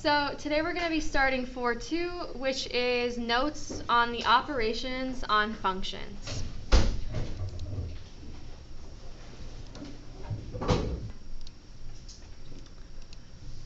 So today we're going to be starting 4.2, which is notes on the operations on functions.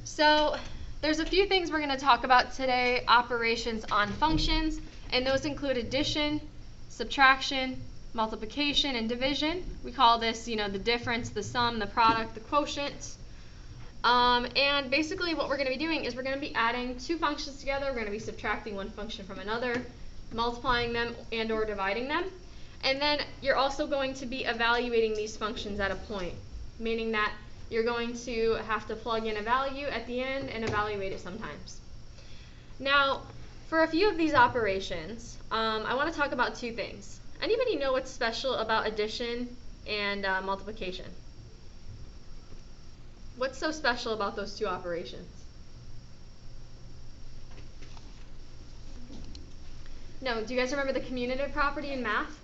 So there's a few things we're going to talk about today, operations on functions, and those include addition, subtraction, multiplication, and division. We call this, the difference, the sum, the product, the quotient. And basically what we're going to be doing is we're going to be adding two functions together. We're going to be subtracting one function from another, multiplying them and or dividing them. And then you're also going to be evaluating these functions at a point, meaning that you're going to have to plug in a value at the end and evaluate it sometimes. Now, for a few of these operations, I want to talk about two things. Anybody know what's special about addition and multiplication? What's so special about those two operations? No, do you guys remember the commutative property in math?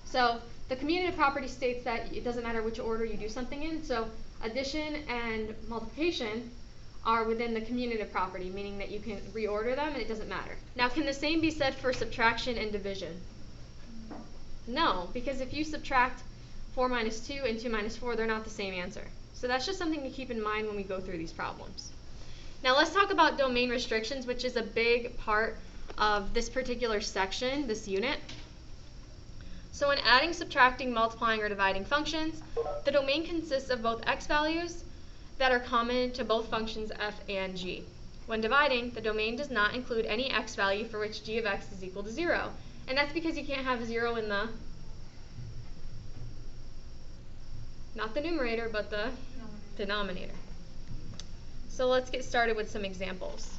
So the commutative property states that it doesn't matter which order you do something in. So addition and multiplication are within the commutative property, meaning that you can reorder them and it doesn't matter. Now, can the same be said for subtraction and division? No, because if you subtract 4 minus 2 and 2 minus 4, they're not the same answer. So that's just something to keep in mind when we go through these problems. Now let's talk about domain restrictions, which is a big part of this particular section, this unit. So when adding, subtracting, multiplying, or dividing functions, the domain consists of both x values that are common to both functions f and g. When dividing, the domain does not include any x value for which g of x is equal to 0. And that's because you can't have a 0 in the, not the numerator, but the denominator. So let's get started with some examples.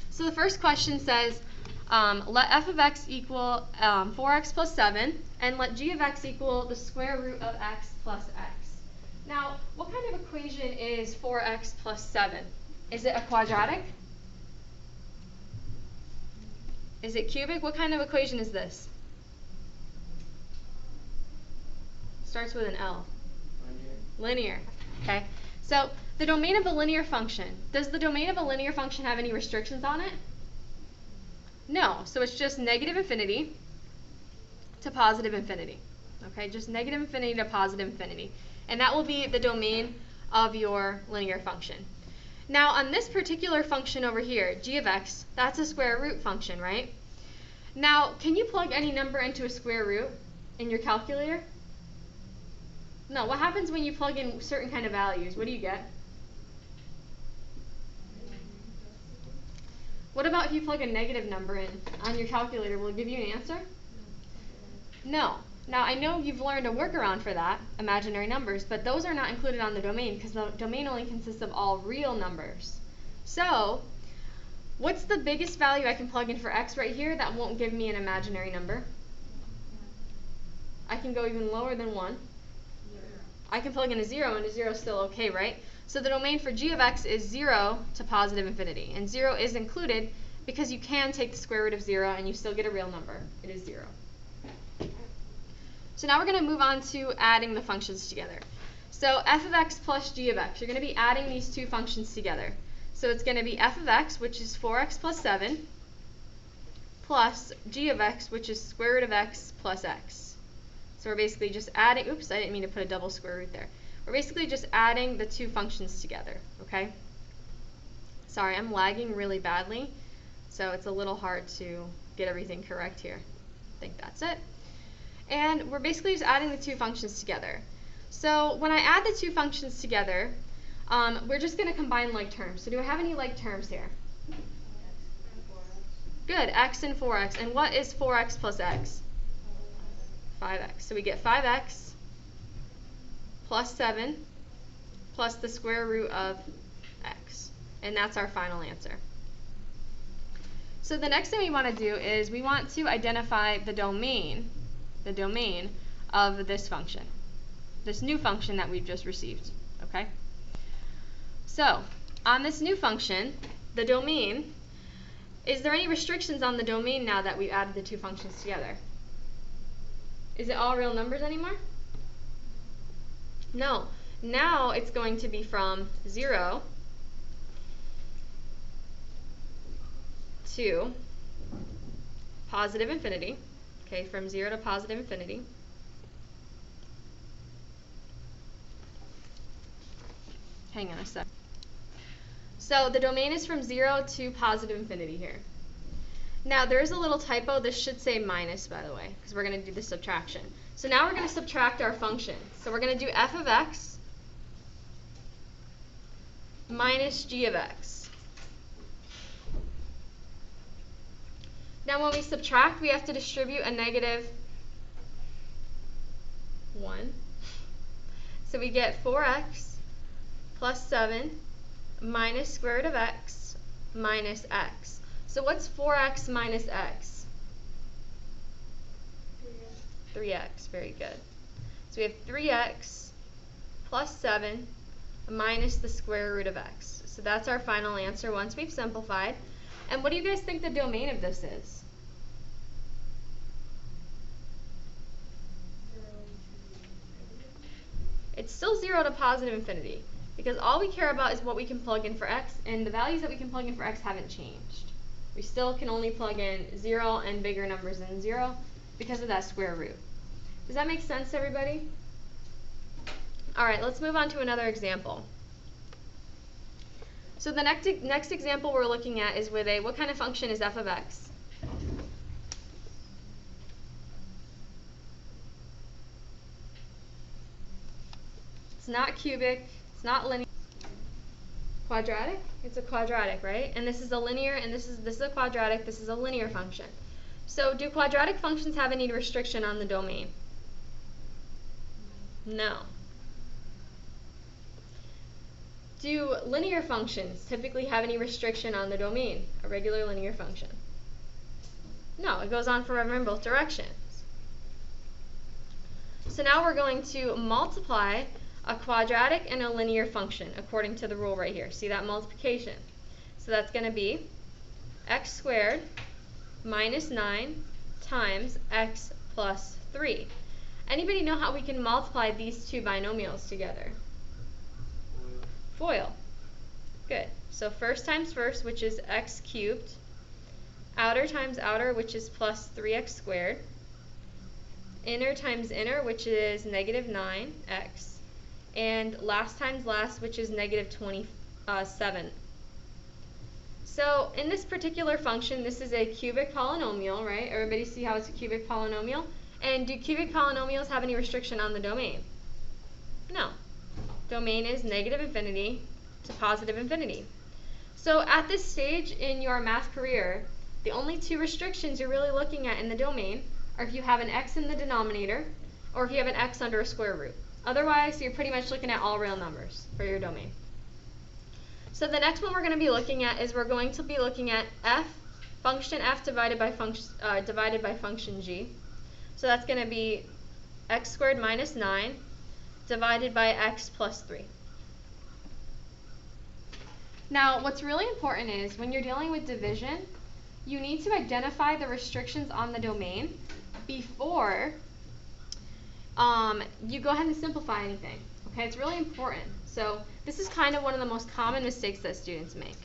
So the first question says, let f of x equal 4x plus 7, and let g of x equal the square root of x plus x. Now, what kind of equation is 4x plus 7? Is it a quadratic? Is it cubic? What kind of equation is this? Starts with an L. Linear. Okay. So the domain of a linear function. Does the domain of a linear function have any restrictions on it? No. So it's just negative infinity to positive infinity. Okay, just negative infinity to positive infinity. And that will be the domain of your linear function. Now on this particular function over here, g of x, that's a square root function, right? Now, can you plug any number into a square root in your calculator? No. What happens when you plug in certain kind of values? What do you get? What about if you plug a negative number in on your calculator? Will it give you an answer? No. Now, I know you've learned a workaround for that, imaginary numbers, but those are not included on the domain because the domain only consists of all real numbers. So, what's the biggest value I can plug in for x right here that won't give me an imaginary number? I can go even lower than 1. I can plug in a 0, and a 0 is still okay, right? So the domain for g of x is 0 to positive infinity. And 0 is included because you can take the square root of 0 and you still get a real number. It is 0. So now we're going to move on to adding the functions together. So f of x plus g of x. You're going to be adding these two functions together. So it's going to be f of x, which is 4x plus 7, plus g of x, which is square root of x plus x. So we're basically just adding, oops, I didn't mean to put a double square root there. We're basically just adding the two functions together, okay? Sorry, I'm lagging really badly, so it's a little hard to get everything correct here. I think that's it. And we're basically just adding the two functions together. So when I add the two functions together, we're just going to combine like terms. So do I have any like terms here? Good, x and 4x. And what is 4x plus x? 5x. So we get 5x plus 7 plus the square root of x. And that's our final answer. So the next thing we want to do is we want to identify the domain of this function, this new function that we've just received. Okay? So on this new function, the domain, is there any restrictions on the domain now that we've added the two functions together? Is it all real numbers anymore? No. Now it's going to be from 0 to positive infinity, okay, from 0 to positive infinity. Hang on a sec. So the domain is from 0 to positive infinity here. Now there's a little typo. This should say minus, by the way, because we're going to do the subtraction. So now we're going to subtract our function. So we're going to do f of x minus g of x. Now when we subtract, we have to distribute a negative 1. So we get 4x plus 7 minus square root of x minus x. So what's 4x minus x? 3x, very good. So we have 3x plus 7 minus the square root of x. So that's our final answer once we've simplified. And what do you guys think the domain of this is? It's still 0 to positive infinity, because all we care about is what we can plug in for x, and the values that we can plug in for x haven't changed. We still can only plug in 0 and bigger numbers than 0 because of that square root. Does that make sense, everybody? All right, let's move on to another example. So the next example we're looking at is with what kind of function is f of x? It's not cubic, it's not linear. Quadratic? It's a quadratic, right? And this is a linear, and this is a quadratic, this is a linear function. So do quadratic functions have any restriction on the domain? No. Do linear functions typically have any restriction on the domain, a regular linear function? No, it goes on forever in both directions. So now we're going to multiply a quadratic and a linear function according to the rule right here. See that multiplication? So that's going to be x squared minus 9 times x plus 3. Anybody know how we can multiply these two binomials together? FOIL. Good. So first times first, which is x cubed, outer times outer, which is plus 3x squared, inner times inner, which is negative 9x, and last times last, which is negative 27. So in this particular function, this is a cubic polynomial, right? Everybody see how it's a cubic polynomial? And do cubic polynomials have any restriction on the domain? No. Domain is negative infinity to positive infinity. So at this stage in your math career, the only two restrictions you're really looking at in the domain are if you have an x in the denominator or if you have an x under a square root. Otherwise, you're pretty much looking at all real numbers for your domain. So the next one we're going to be looking at is we're going to be looking at function f divided by function g. So that's going to be x squared minus 9 divided by x plus 3. Now, what's really important is when you're dealing with division, you need to identify the restrictions on the domain before you go ahead and simplify anything. Okay, it's really important. So this is kind of one of the most common mistakes that students make.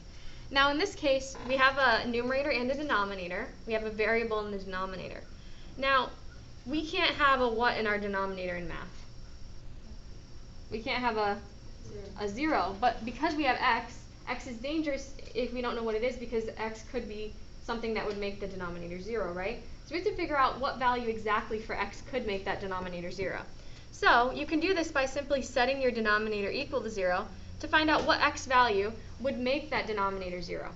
Now in this case, we have a numerator and a denominator. We have a variable in the denominator. Now, we can't have a what in our denominator in math? We can't have a 0, but because we have x is dangerous if we don't know what it is, because x could be something that would make the denominator 0, right? So we have to figure out what value exactly for x could make that denominator 0. So you can do this by simply setting your denominator equal to 0 to find out what x value would make that denominator 0.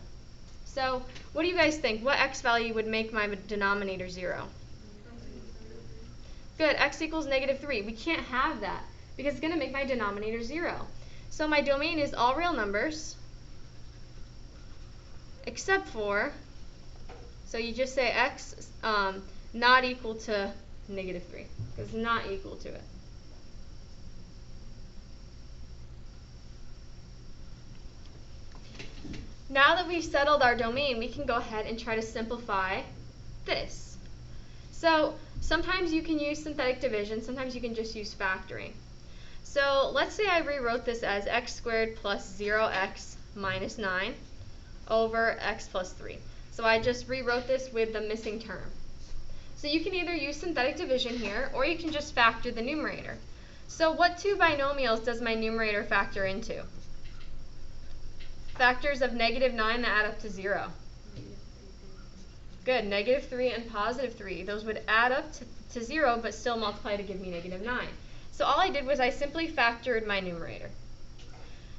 So what do you guys think? What x value would make my denominator 0? Good, x equals negative 3. We can't have that because it's going to make my denominator 0. So my domain is all real numbers except for, so you just say x not equal to negative 3, because it's not equal to it. Now that we've settled our domain, we can go ahead and try to simplify this. So sometimes you can use synthetic division, sometimes you can just use factoring. So let's say I rewrote this as x squared plus 0x minus 9 over x plus 3. So I just rewrote this with the missing term. So you can either use synthetic division here, or you can just factor the numerator. So what two binomials does my numerator factor into? Factors of -9 that add up to 0. Good, -3 and +3. Those would add up to 0, but still multiply to give me -9. So all I did was I simply factored my numerator.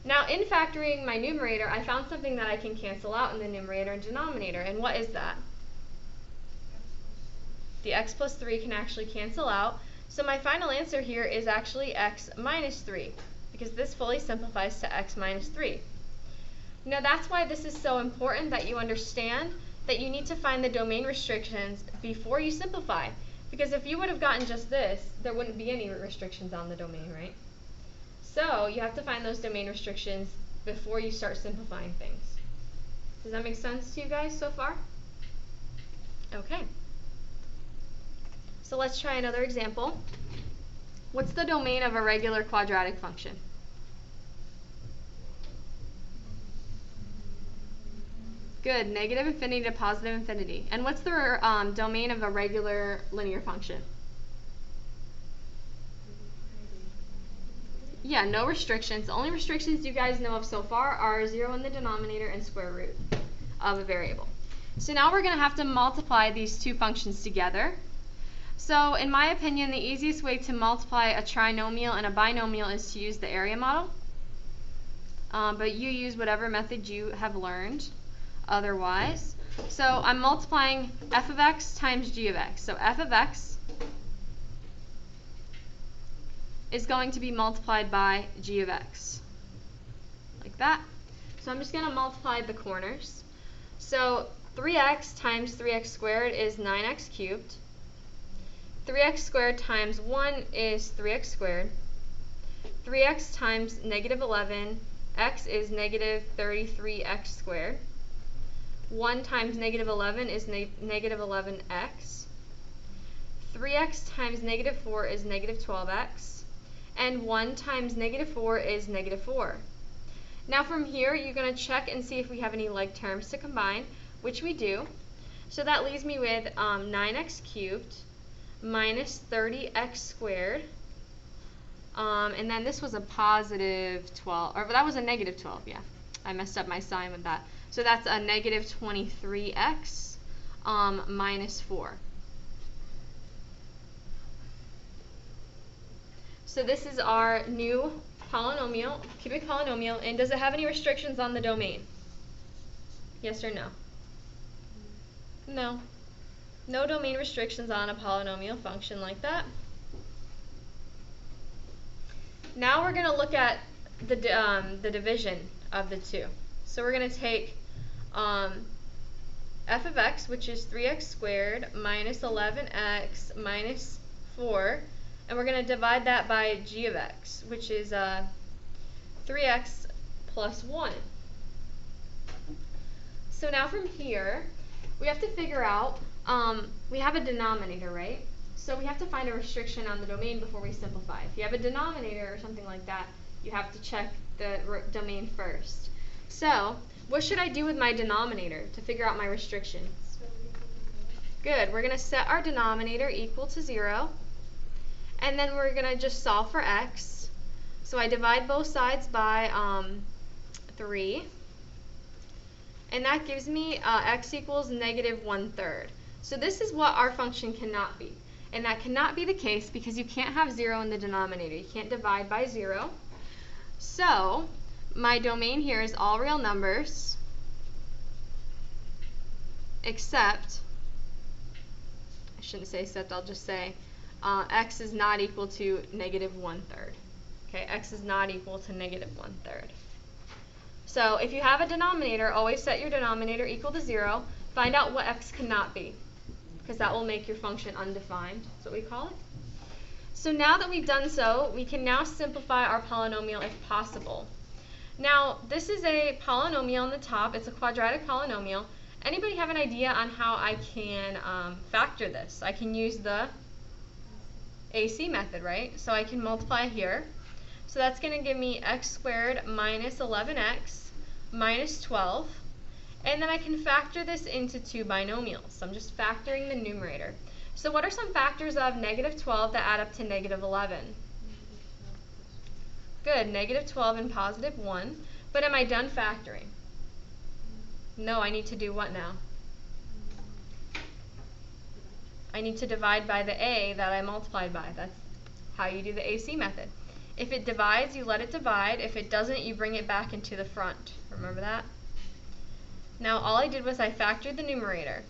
Now in factoring my numerator, I found something that I can cancel out in the numerator and denominator. And what is that? The x plus 3 can actually cancel out. So my final answer here is actually x minus 3, because this fully simplifies to x minus 3. Now that's why this is so important that you understand that you need to find the domain restrictions before you simplify. Because if you would have gotten just this, there wouldn't be any restrictions on the domain, right? So you have to find those domain restrictions before you start simplifying things. Does that make sense to you guys so far? Okay. So let's try another example. What's the domain of a regular quadratic function? Good, -infinity to +infinity. And what's the domain of a regular linear function? Yeah, no restrictions. The only restrictions you guys know of so far are 0 in the denominator and square root of a variable. So now we're going to have to multiply these two functions together. So in my opinion, the easiest way to multiply a trinomial and a binomial is to use the area model. But you use whatever method you have learned otherwise. So I'm multiplying f of x times g of x. So f of x is going to be multiplied by g of x, like that. So I'm just going to multiply the corners. So 3x times 3x squared is 9x cubed. 3x squared times 1 is 3x squared. 3x times -11, x is -33x squared. 1 times -11 is -11x. 3x times -4 is -12x. And 1 times -4 is -4. Now from here, you're going to check and see if we have any like terms to combine, which we do. So that leaves me with 9x cubed minus 30x squared. And then this was a +12, or that was a -12, yeah. I messed up my sign with that. So that's a -23x minus 4. So this is our new polynomial, cubic polynomial, and does it have any restrictions on the domain? Yes or no? No. No domain restrictions on a polynomial function like that. Now we're going to look at the division of the two. So we're going to take f of x, which is 3x squared minus 11x minus 4, and we're going to divide that by g of x, which is 3x plus 1. So now from here, we have to figure out, we have a denominator, right? So we have to find a restriction on the domain before we simplify. If you have a denominator or something like that, you have to check the domain first. So what should I do with my denominator to figure out my restrictions? Good, we're going to set our denominator equal to 0. And then we're going to just solve for x. So I divide both sides by 3. And that gives me x equals -1/3. So this is what our function cannot be. And that cannot be the case because you can't have 0 in the denominator. You can't divide by 0. So my domain here is all real numbers except, I shouldn't say except, I'll just say x is not equal to -1/3. Okay, x is not equal to -1/3. So if you have a denominator, always set your denominator equal to 0. Find out what x cannot be, because that will make your function undefined. That's what we call it. So now that we've done so, we can now simplify our polynomial if possible. Now, this is a polynomial on the top. It's a quadratic polynomial. Anybody have an idea on how I can factor this? I can use the AC method, right? So I can multiply here. So that's going to give me x squared minus 11x minus 12. And then I can factor this into two binomials. So I'm just factoring the numerator. So what are some factors of negative 12 that add up to negative 11? Good, negative 12 and positive 1. But am I done factoring? No, I need to do what now? I need to divide by the a that I multiplied by. That's how you do the AC method. If it divides, you let it divide. If it doesn't, you bring it back into the front. Remember that? Now all I did was I factored the numerator.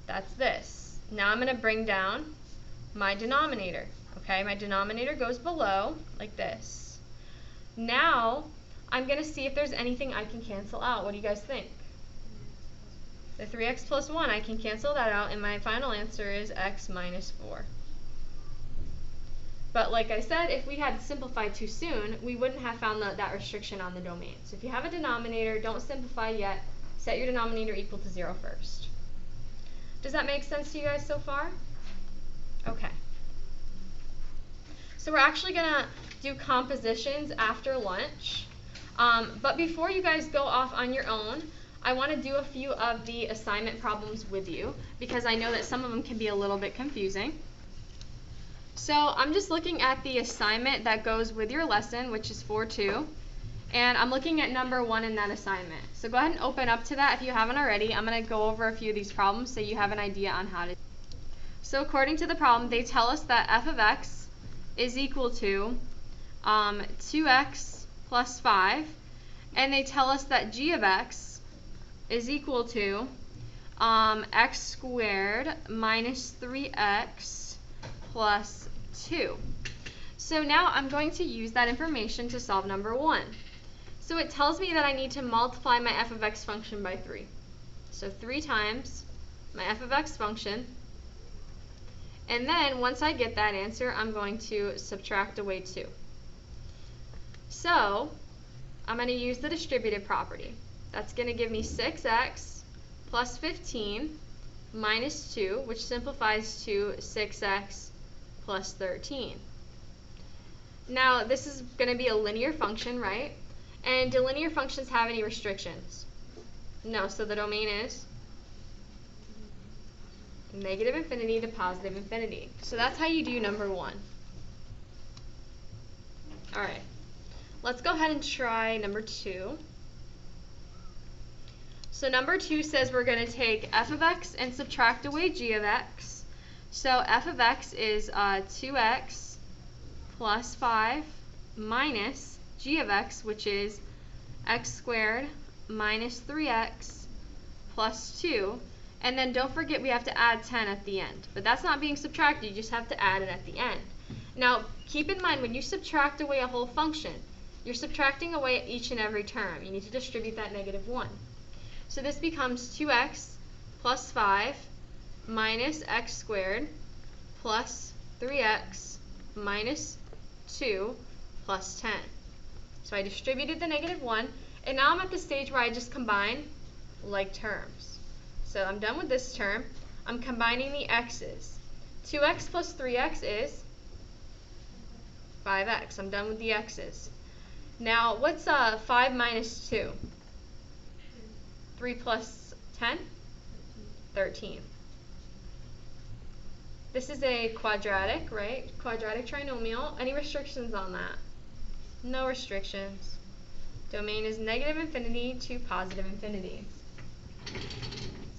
That's this. Now I'm going to bring down my denominator. Okay, my denominator goes below like this. Now I'm going to see if there's anything I can cancel out. What do you guys think? The 3x plus 1, I can cancel that out, and my final answer is x minus 4. But like I said, if we had simplified too soon, we wouldn't have found that restriction on the domain. So if you have a denominator, don't simplify yet. Set your denominator equal to 0 first. Does that make sense to you guys so far? Okay. So we're actually going to do compositions after lunch. But before you guys go off on your own, I want to do a few of the assignment problems with you because I know that some of them can be a little bit confusing. So I'm just looking at the assignment that goes with your lesson, which is 4.2, and I'm looking at number 1 in that assignment. So go ahead and open up to that if you haven't already. I'm going to go over a few of these problems so you have an idea on how to. So according to the problem, they tell us that f of x is equal to 2x plus 5, and they tell us that g of x is equal to x squared minus 3x plus 2. So now I'm going to use that information to solve number 1. So it tells me that I need to multiply my f of x function by 3. So 3 times my f of x function. And then once I get that answer, I'm going to subtract away 2. So I'm going to use the distributive property. That's going to give me 6x plus 15 minus 2, which simplifies to 6x plus 13. Now, this is going to be a linear function, right? And do linear functions have any restrictions? No, so the domain is negative infinity to positive infinity. So that's how you do number 1. All right, let's go ahead and try number 2. So number 2 says we're going to take f of x and subtract away g of x. So f of x is 2x plus 5 minus g of x, which is x squared minus 3x plus 2. And then don't forget we have to add 10 at the end. But that's not being subtracted, you just have to add it at the end. Now keep in mind when you subtract away a whole function, you're subtracting away each and every term. You need to distribute that negative 1. So this becomes 2x plus 5 minus x squared plus 3x minus 2 plus 10. So I distributed the negative 1, and now I'm at the stage where I just combine like terms. So I'm done with this term. I'm combining the x's. 2x plus 3x is 5x. I'm done with the x's. Now what's 5 minus 2? 3 plus 10? 13. This is a quadratic, right? Quadratic trinomial. Any restrictions on that? No restrictions. Domain is negative infinity to positive infinity.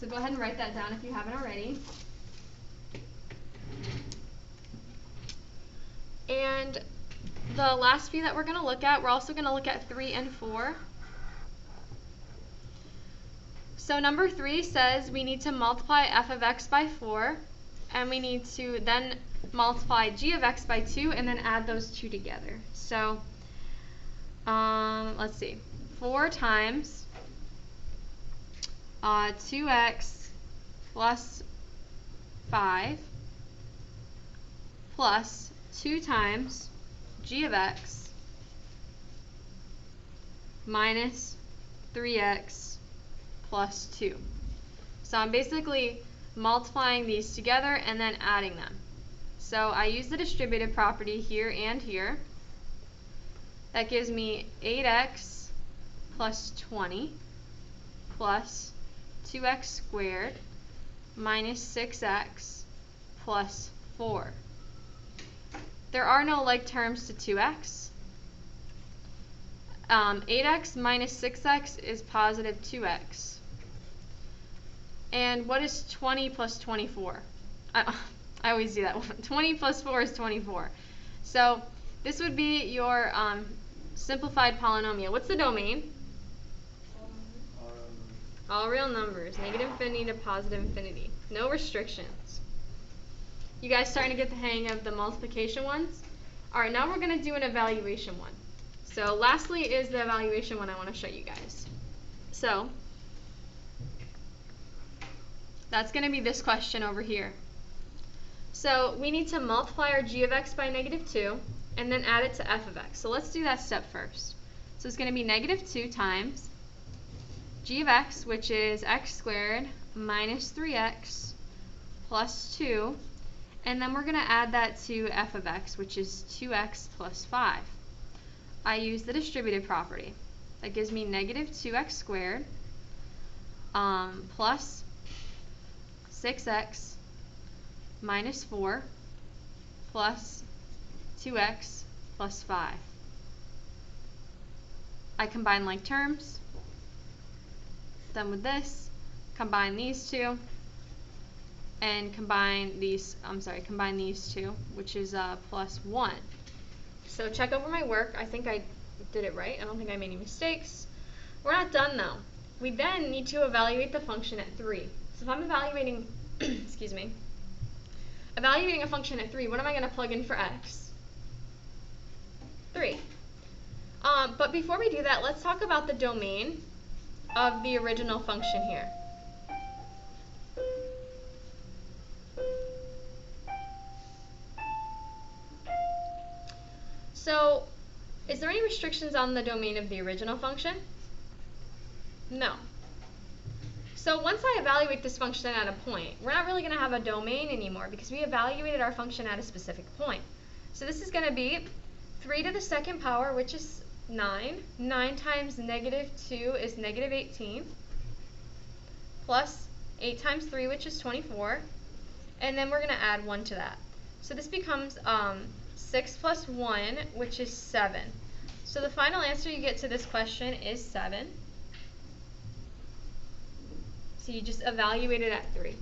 So go ahead and write that down if you haven't already. And the last few that we're going to look at, we're also going to look at 3 and 4. So number 3 says we need to multiply f of x by 4, and we need to then multiply g of x by 2, and then add those two together. So let's see, 4 times 2x plus 5 plus 2 times g of x minus 3x plus 2. So I'm basically multiplying these together and then adding them. So I use the distributive property here and here. That gives me 8x plus 20 plus 2x squared minus 6x plus 4. There are no like terms to 2x. 8x minus 6x is positive 2x. And what is 20 plus 24? I always do that one. 20 plus 4 is 24. So this would be your simplified polynomial. What's the domain? All real numbers, negative infinity to positive infinity. No restrictions. You guys starting to get the hang of the multiplication ones? Alright, now we're going to do an evaluation one. So lastly is the evaluation one I want to show you guys. So that's going to be this question over here. So we need to multiply our g of x by negative 2 and then add it to f of x. So let's do that step first. So it's going to be negative 2 times g of x, which is x squared minus 3x plus 2, and then we're going to add that to f of x, which is 2x plus 5. I use the distributive property. That gives me negative 2x squared plus 6x minus 4 plus 2x plus 5. I combine like terms. Done with this, combine these two, and combine these two, which is plus 1. So check over my work. I think I did it right. I don't think I made any mistakes. We're not done though. We then need to evaluate the function at 3. So if I'm evaluating, excuse me, evaluating a function at 3, what am I going to plug in for x? 3. But before we do that, let's talk about the domain of the original function here. So, is there any restrictions on the domain of the original function? No. So once I evaluate this function at a point, we're not really going to have a domain anymore because we evaluated our function at a specific point. So this is going to be 3 to the second power, which is 9. 9 times negative 2 is negative 18, plus 8 times 3, which is 24, and then we're going to add 1 to that. So this becomes 6 plus 1, which is 7. So the final answer you get to this question is 7. So you just evaluate it at 3.